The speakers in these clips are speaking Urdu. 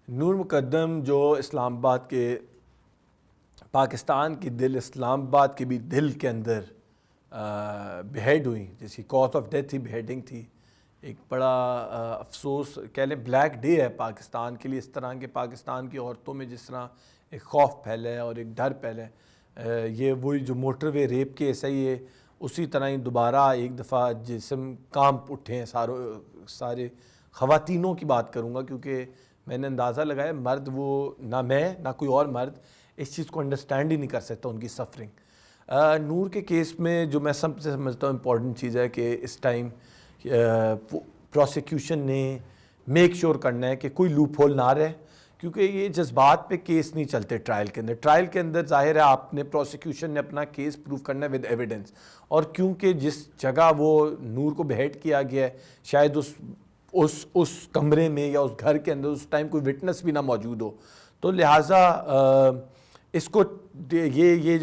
نور مقدم جو اسلام آباد کے پاکستان کی دل اسلام آباد کے بھی دل کے اندر بیہیڈ ہوئی، جس کی کاز آف ڈیتھ ہی بیہیڈنگ تھی. ایک بڑا افسوس کہہ لیں بلیک ڈے ہے پاکستان کے لیے. اس طرح کے پاکستان کی عورتوں میں جس طرح ایک خوف پھیلا ہے اور ایک ڈر پھیلا ہے، یہ وہی جو موٹر وے ریپ کیس ہے، یہ اسی طرح ہی دوبارہ ایک دفعہ جسم کانپ اٹھے ہیں. سارے خواتینوں کی بات کروں گا کیونکہ میں نے اندازہ لگایا مرد وہ نہ میں نہ کوئی اور مرد اس چیز کو انڈرسٹینڈ ہی نہیں کر سکتا ان کی سفرنگ. نور کے کیس میں جو میں سب سے سمجھتا ہوں امپورٹنٹ چیز ہے کہ اس ٹائم پروسیکیوشن نے میک شور کرنا ہے کہ کوئی لوپ ہول نہ رہے، کیونکہ یہ جذبات پہ کیس نہیں چلتے. ٹرائل کے اندر ظاہر ہے آپ نے پروسیکیوشن نے اپنا کیس پروف کرنا ہے ود ایویڈنس، اور کیونکہ جس جگہ وہ نور کو بہیٹ کیا گیا ہے شاید اس کمرے میں یا اس گھر کے اندر اس ٹائم کوئی وٹنس بھی نہ موجود ہو، تو لہٰذا اس کو یہ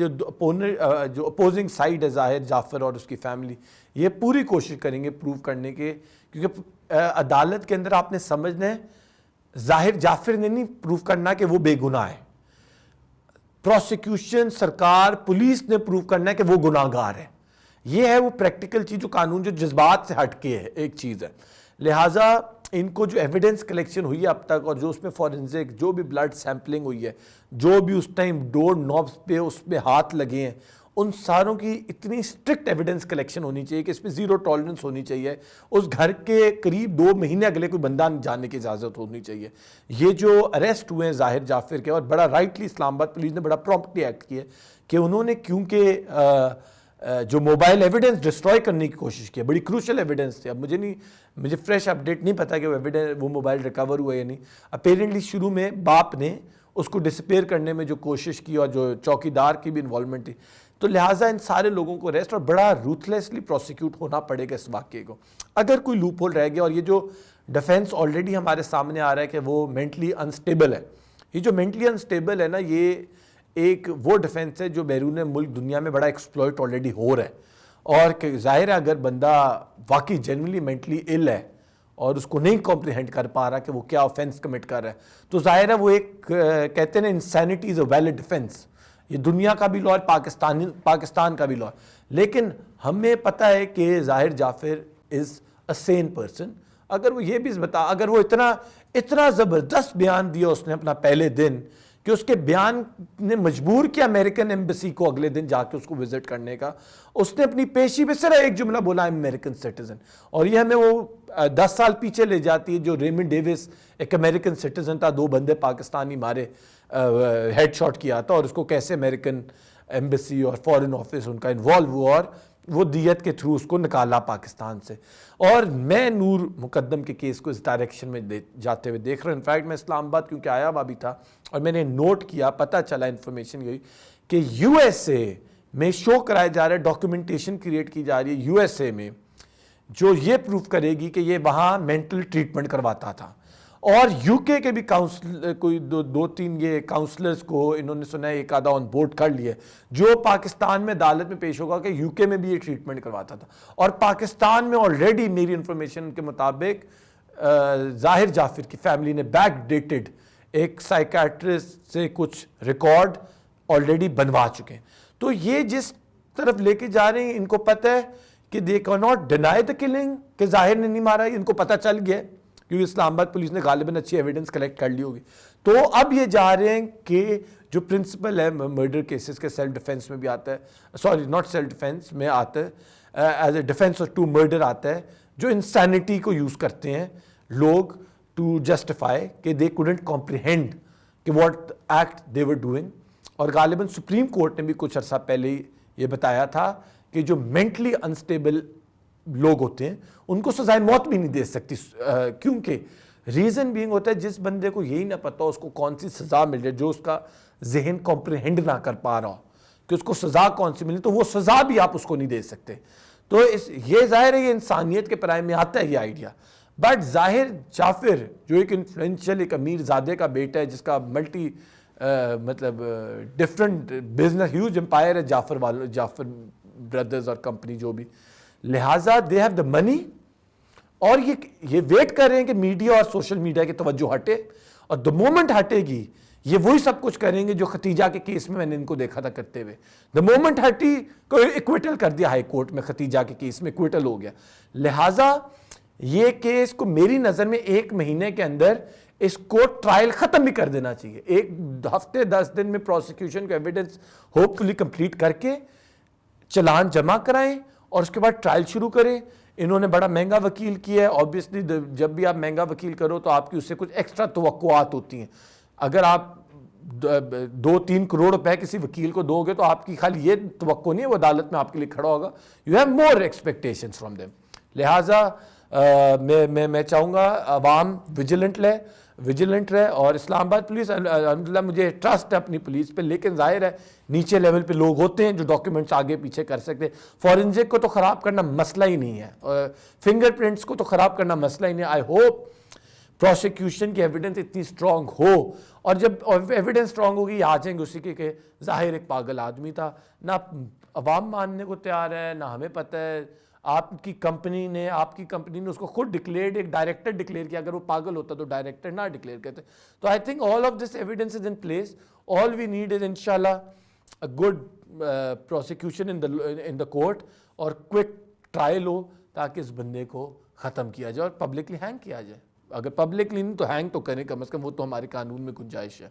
جو اپوزنگ سائڈ ہے ظاہر جعفر اور اس کی فیملی، یہ پوری کوشش کریں گے پروف کرنے کے، کیونکہ عدالت کے اندر آپ نے سمجھنا ہے ظاہر جعفر نے نہیں پروف کرنا کہ وہ بے گناہ ہے. پروسیکیوشن، سرکار، پولیس نے پروف کرنا ہے کہ وہ گناہ گار ہے. یہ ہے وہ پریکٹیکل چیز جو قانون جو جذبات سے ہٹ کے ہے ایک چیز ہے. لہٰذا ان کو جو ایویڈنس کلیکشن ہوئی ہے اب تک، اور جو اس میں فورنزک جو بھی بلڈ سیمپلنگ ہوئی ہے، جو بھی اس ٹائم ڈور نوبس پہ اس پہ ہاتھ لگے ہیں، ان ساروں کی اتنی اسٹرکٹ ایویڈنس کلیکشن ہونی چاہیے کہ اس پہ زیرو ٹالرنس ہونی چاہیے. اس گھر کے قریب 2 مہینے اگلے کوئی بندہ جانے کی اجازت ہونی چاہیے. یہ جو اریسٹ ہوئے ہیں ظاہر جعفر کے، اور بڑا رائٹلی اسلام آباد پولیس نے بڑا پرومپٹلی ایکٹ کیا کہ انہوں نے کیونکہ جو موبائل ایویڈنس ڈسٹروائے کرنے کی کوشش کی، بڑی کروشل ایویڈنس تھی. اب مجھے فریش اپڈیٹ نہیں پتا کہ وہ موبائل ریکور ہوا یا نہیں. اپیرنٹلی شروع میں باپ نے اس کو ڈسپیئر کرنے میں جو کوشش کی اور جو چوکیدار کی بھی انوالومنٹ تھی، تو لہٰذا ان سارے لوگوں کو ریسٹ اور بڑا روتھلیسلی پروسیکیوٹ ہونا پڑے گا اس واقعے کو. اگر کوئی لوپ ہول رہ گیا، اور یہ جو ڈیفینس آلریڈی ہمارے سامنے آ رہا ہے کہ وہ مینٹلی انسٹیبل ہے، یہ جو مینٹلی انسٹیبل ہے نا، یہ ایک وہ ڈیفینس ہے جو بیرون ملک دنیا میں بڑا ایکسپلوئٹ آلریڈی ہو رہا ہے. اور کہ ظاہر ہے اگر بندہ واقعی جنرلی مینٹلی ال ہے اور اس کو نہیں کمپریہینڈ کر پا رہا کہ وہ کیا آفینس کمٹ کر رہا ہے، تو ظاہر ہے وہ ایک کہتے ہیں نا insanity is a valid defence. یہ دنیا کا بھی لا ہے، پاکستان کا بھی لا ہے. لیکن ہمیں پتہ ہے کہ ظاہر جعفر از اے سین پرسن. اگر وہ یہ بھی اگر وہ اتنا زبردست بیان دیا اس نے اپنا پہلے دن کہ اس کے بیان نے مجبور کیا امریکن ایمبیسی کو اگلے دن جا کے اس کو وزٹ کرنے کا. اس نے اپنی پیشی پہ صرف ایک جملہ بولا، امریکن سٹیزن، اور یہ ہمیں وہ 10 سال پیچھے لے جاتی ہے جو ریمنڈ ڈیوس ایک امریکن سٹیزن تھا، 2 بندے پاکستانی مارے، ہیڈ شاٹ کیا تھا، اور اس کو کیسے امریکن ایمبیسی اور فورن آفس ان کا انوالو ہوا اور وہ دیت کے تھرو اس کو نکالا پاکستان سے. اور میں نور مقدم کے کیس کو اس ڈائریکشن میں جاتے ہوئے دیکھ رہا ہوں. انفیکٹ میں اسلام آباد کیونکہ آیا ہوا بھی تھا اور میں نے نوٹ کیا، پتہ چلا انفارمیشن یہی کہ یو ایس اے میں شو کرایا جا رہا ہے، ڈاکیومنٹیشن کریٹ کی جا رہی ہے یو ایس اے میں، جو یہ پروف کرے گی کہ یہ وہاں مینٹل ٹریٹمنٹ کرواتا تھا. اور یو کے بھی کوئی 2-3 یہ کاؤنسلرز کو انہوں نے سنا ہے ایک آدھا آن بورڈ کر لیا، جو پاکستان میں عدالت میں پیش ہوگا کہ یو کے میں بھی یہ ٹریٹمنٹ کرواتا تھا. اور پاکستان میں آلریڈی میری انفارمیشن کے مطابق ظاہر جعفر کی فیملی نے بیک ڈیٹڈ ایک سائیکیٹرسٹ سے کچھ ریکارڈ آلریڈی بنوا چکے ہیں. تو یہ جس طرف لے کے جا رہے ہیں، ان کو پتہ ہے کہ they can not deny the killing کہ ظاہر نے نہیں مارا. ان کو پتہ چل گیا کیونکہ اسلام آباد پولیس نے غالباً اچھی ایویڈنس کلیکٹ کر لی ہوگی. تو اب یہ جا رہے ہیں کہ جو پرنسپل ہے مرڈر کیسز کے سیلف ڈیفینس میں بھی آتا ہے، سوری ناٹ سیلف ڈیفینس میں آتا ہے، ایز اے ڈیفینس اور ٹو مرڈر آتا ہے، جو انسینٹی کو یوز کرتے ہیں لوگ ٹو جسٹیفائی کہ دے کوڈنٹ کمپریہینڈ کہ what act they were doing. اور غالباً سپریم کورٹ نے بھی کچھ عرصہ پہلے یہ بتایا تھا کہ جو مینٹلی انسٹیبل لوگ ہوتے ہیں ان کو سزائے موت بھی نہیں دے سکتی، کیونکہ ریزن بینگ ہوتا ہے جس بندے کو یہی نہ پتا اس کو کون سی سزا مل جائے، جو اس کا ذہن کمپریہینڈ نہ کر پا رہا ہو کہ اس کو سزا کون سی ملی، تو وہ سزا بھی آپ اس کو نہیں دے سکتے. تو یہ ظاہر ہے یہ انسانیت کے پرائم میں آتا ہے یہ آئیڈیا. بٹ ظاہر جعفر جو ایک انفلوئنشل ایک امیر زادے کا بیٹا ہے، جس کا ملٹی مطلب ڈفرنٹ بزنس ہیوج امپائر ہے جعفر بردرز اور کمپنی جو بھی، لہٰذا دے ہیو دا منی. اور یہ ویٹ کر رہے ہیں کہ میڈیا اور سوشل میڈیا کی توجہ ہٹے اور دا مومنٹ ہٹے گی یہ وہی سب کچھ کریں گے جو ختیجہ کے کیس میں نے ان کو دیکھا تھا کرتے ہوئے. دا مومنٹ ہٹی کو ایکویٹل کر دیا ہائی کورٹ میں, ختیجہ کے کیس میں ایکویٹل ہو گیا. لہٰذا یہ کیس کو میری نظر میں 1 مہینے کے اندر اس کو ٹرائل ختم بھی کر دینا چاہیے. 1 ہفتے 10 دن میں پروسیکیوشن کو ایویڈنس ہوپ فلی کمپلیٹ کر کے چلان جمع کرائیں اور اس کے بعد ٹرائل شروع کریں. انہوں نے بڑا مہنگا وکیل کیا ہے. آبویسلی جب بھی آپ مہنگا وکیل کرو تو آپ کی اس سے کچھ ایکسٹرا توقعات ہوتی ہیں. اگر آپ 2-3 کروڑ روپے کسی وکیل کو دو گے تو آپ کی خالی یہ توقع نہیں ہے وہ عدالت میں آپ کے لیے کھڑا ہوگا. You have more expectations from them. لہٰذا میں چاہوں گا عوام ویجیلنٹ رہے اور اسلام آباد پولیس الحمدللہ مجھے ٹرسٹ ہے اپنی پولیس پہ, لیکن ظاہر ہے نیچے لیول پہ لوگ ہوتے ہیں جو ڈاکیومنٹس آگے پیچھے کر سکتے. فورنزک کو تو خراب کرنا مسئلہ ہی نہیں ہے, فنگر پرنٹس کو تو خراب کرنا مسئلہ ہی نہیں ہے. آئی ہوپ پروسیکیوشن کی ایویڈنس اتنی اسٹرانگ ہو, اور جب ایویڈنس اسٹرانگ ہوگی آ جائیں گے اسی کے کہ ظاہر ایک پاگل آدمی تھا. نہ عوام ماننے کو تیار ہے, نہ ہمیں پتہ ہے. آپ کی کمپنی نے اس کو خود ڈکلیئرڈ, ایک ڈائریکٹر ڈکلیئر کیا. اگر وہ پاگل ہوتا تو ڈائریکٹر نہ ڈکلیئر کرتے. تو I think all of this evidence is in place. All we need is انشاءاللہ a good prosecution in the court اور کوئک ٹرائل ہو تاکہ اس بندے کو ختم کیا جائے اور پبلکلی ہینگ کیا جائے. اگر پبلکلی نہیں تو ہینگ تو کریں کم از کم, وہ تو ہمارے قانون میں گنجائش ہے.